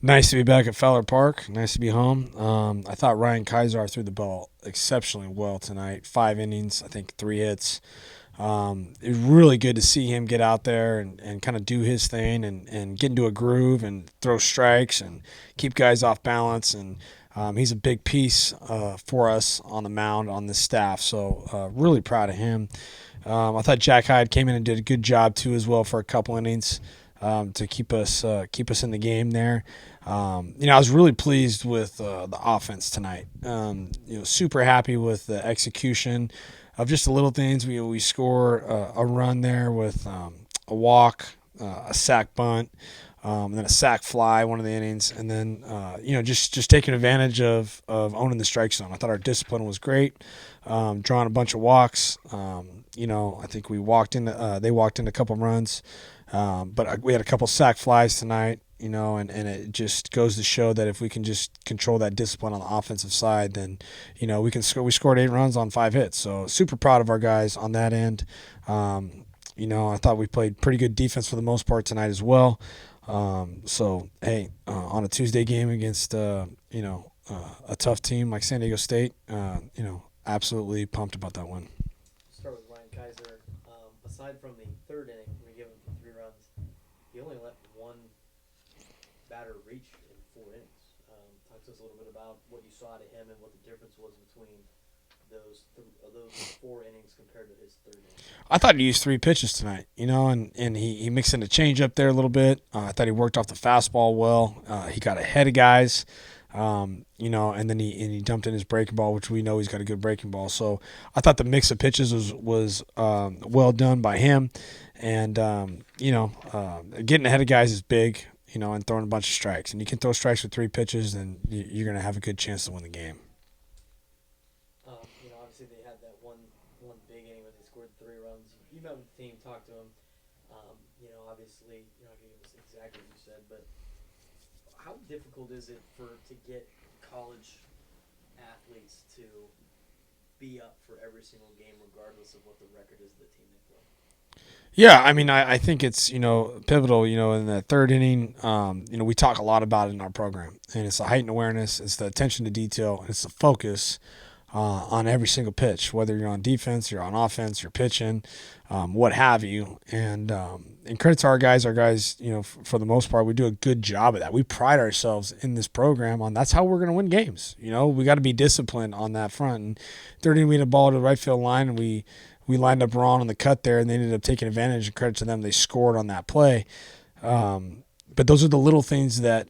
Nice to be back at Fowler Park. Nice to be home. I thought Ryan Kaiser threw the ball exceptionally well tonight. 5 innings, I think 3 hits. It was really good to see him get out there and kind of do his thing and get into a groove and throw strikes and keep guys off balance. And he's a big piece for us on the mound on this staff. So really proud of him. I thought Jack Hyde came in and did a good job too as well for a couple innings to keep us in the game there. I was really pleased with the offense tonight. Super happy with the execution of just the little things. We score a run there with a walk, a sack bunt, and then a sack fly one of the innings, and then just taking advantage of owning the strike zone. I thought our discipline was great, drawing a bunch of walks. I think we walked in. They walked in a couple runs, but we had a couple sack flies tonight. And it just goes to show that if we can just control that discipline on the offensive side, then, we can score. We scored 8 runs on 5 hits. So super proud of our guys on that end. I thought we played pretty good defense for the most part tonight as well. On a Tuesday game against, a tough team like San Diego State, absolutely pumped about that one. Start with Ryan Kaiser. Aside from the third inning, we give him 3 runs. He only let one batter reach in 4 innings. Talk to us a little bit about what you saw to him and what the difference was between those 4 innings compared to his third inning. I thought he used 3 pitches tonight, and he mixed in a changeup there a little bit. I thought he worked off the fastball well. He got ahead of guys, and then he dumped in his breaking ball, which we know he's got a good breaking ball. So I thought the mix of pitches was well done by him, and getting ahead of guys is big, and throwing a bunch of strikes. And you can throw strikes with 3 pitches, then you're going to have a good chance to win the game. Obviously they had that one big inning where they scored 3 runs. You met with the team, talked to them. Obviously you're not going to give us exactly what you said, but how difficult is it to get college athletes to be up for every single game, regardless of what the record is of the team they play? Yeah, I mean, I think it's pivotal. In the third inning, we talk a lot about it in our program, and it's the heightened awareness, it's the attention to detail, it's the focus on every single pitch, whether you're on defense, you're on offense, you're pitching, what have you. And credit to our guys. Our guys, for the most part, we do a good job of that. We pride ourselves in this program on that's how we're going to win games. We got to be disciplined on that front. And third inning, we had a ball to the right field line, and we lined up wrong on the cut there, and they ended up taking advantage. And credit to them, they scored on that play. But those are the little things that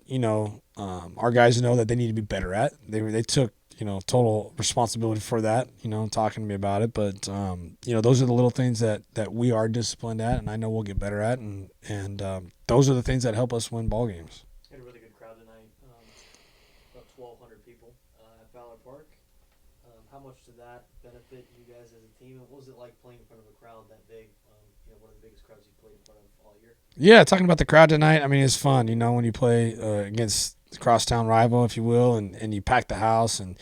our guys know that they need to be better at. They took total responsibility for that, talking to me about it. But, those are the little things that we are disciplined at, and I know we'll get better at. And those are the things that help us win ball games. Had a really good crowd tonight. About 1,200 people at Fowler Park. How much did that benefit you guys as a team? And what was it like playing in front of a crowd that big? One of the biggest crowds you played in front of all year. Yeah, talking about the crowd tonight, I mean, it's fun, when you play against crosstown rival, if you will, and you pack the house. And,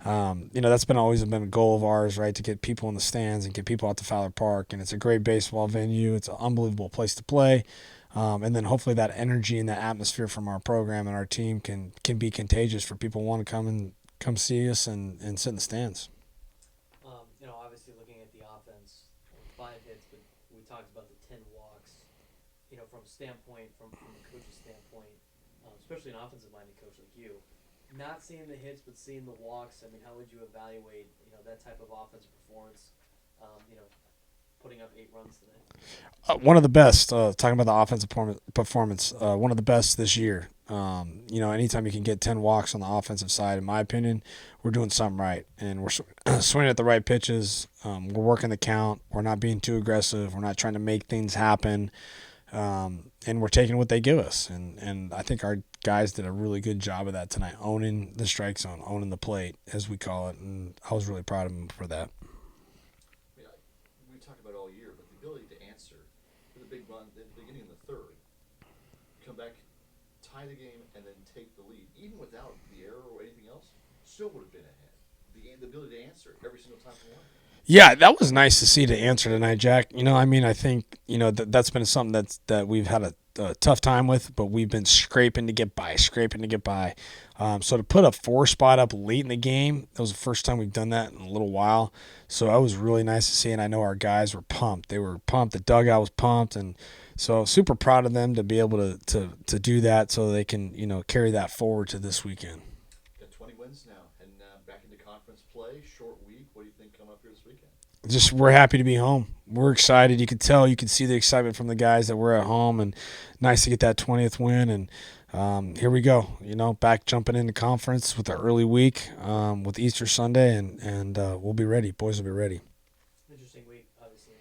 that's always been a goal of ours, right, to get people in the stands and get people out to Fowler Park. And it's a great baseball venue. It's an unbelievable place to play. And then hopefully that energy and that atmosphere from our program and our team can be contagious for people who want to come see us and sit in the stands. Obviously looking at the offense, 5 hits, but we talked about the 10 walks. From a coach's standpoint, especially an offensive-minded coach like you, not seeing the hits but seeing the walks. I mean, how would you evaluate that type of offensive performance? Putting up 8 runs today. One of the best. Talking about the offensive performance, one of the best this year. Anytime you can get 10 walks on the offensive side, in my opinion, we're doing something right, and we're swinging at the right pitches. We're working the count. We're not being too aggressive. We're not trying to make things happen. And we're taking what they give us. And I think our guys did a really good job of that tonight, owning the strike zone, owning the plate, as we call it. And I was really proud of them for that. Yeah, we talked about it all year, but the ability to answer with a big run at the beginning of the third, come back, tie the game, and then take the lead, even without the error or anything else, still would have been ahead. The ability to answer every single time from one. Yeah, that was nice to see the answer tonight, Jack. I think that's been something that we've had a a tough time with, but we've been scraping to get by, scraping to get by. So to put a 4 spot up late in the game, that was the first time we've done that in a little while. So that was really nice to see, and I know our guys were pumped. They were pumped. The dugout was pumped, and so super proud of them to be able to do that, so they can carry that forward to this weekend. Got 20 wins now, and back into conference play. Short week. What do you think come up here this weekend? Just we're happy to be home. We're excited. You can tell, you can see the excitement from the guys that we're at home, and nice to get that 20th win. And here we go. Back jumping into conference with the early week with Easter Sunday, and we'll be ready. Boys will be ready. Interesting week, obviously.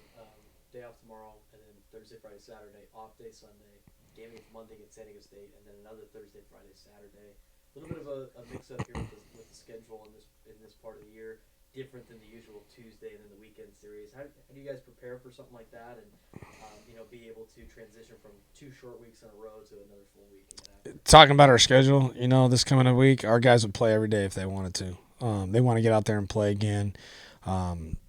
Day off tomorrow, and then Thursday, Friday, Saturday, off day Sunday. Game against Monday against San Diego State, and then another Thursday, Friday, Saturday. A little bit of a mix-up here with the schedule in this part of the year. Different than the usual Tuesday and then the weekend series. How do you guys prepare for something like that, and be able to transition from 2 short weeks in a row to another full week? Talking about our schedule, this coming week, our guys would play every day if they wanted to. They want to get out there and play again.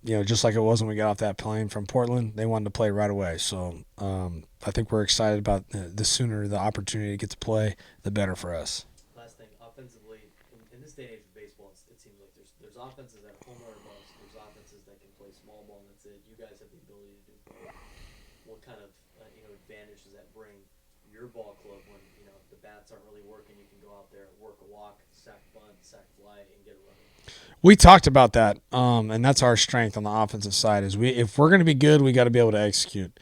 Just like it was when we got off that plane from Portland, they wanted to play right away. So I think we're excited about the sooner the opportunity to get to play, the better for us. Last thing, offensively, in this day and age of baseball, it seems like there's offenses that home run or bust. There's offenses that can play small ball and that's it. You guys have the ability to do both. What kind of advantage does that bring your ball club when the bats aren't really working? You can go out there, work a walk, sack bunt, sack fly, and get a run. We talked about that, and that's our strength on the offensive side. If we're going to be good, we got to be able to execute.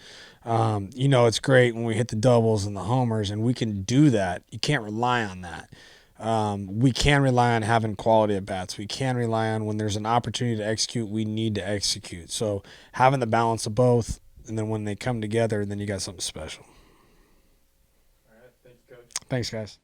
It's great when we hit the doubles and the homers, and we can do that. You can't rely on that. We can rely on having quality at bats. We can rely on when there's an opportunity to execute, we need to execute. So having the balance of both, and then when they come together, then you got something special. All right, thanks, Coach. Thanks, guys.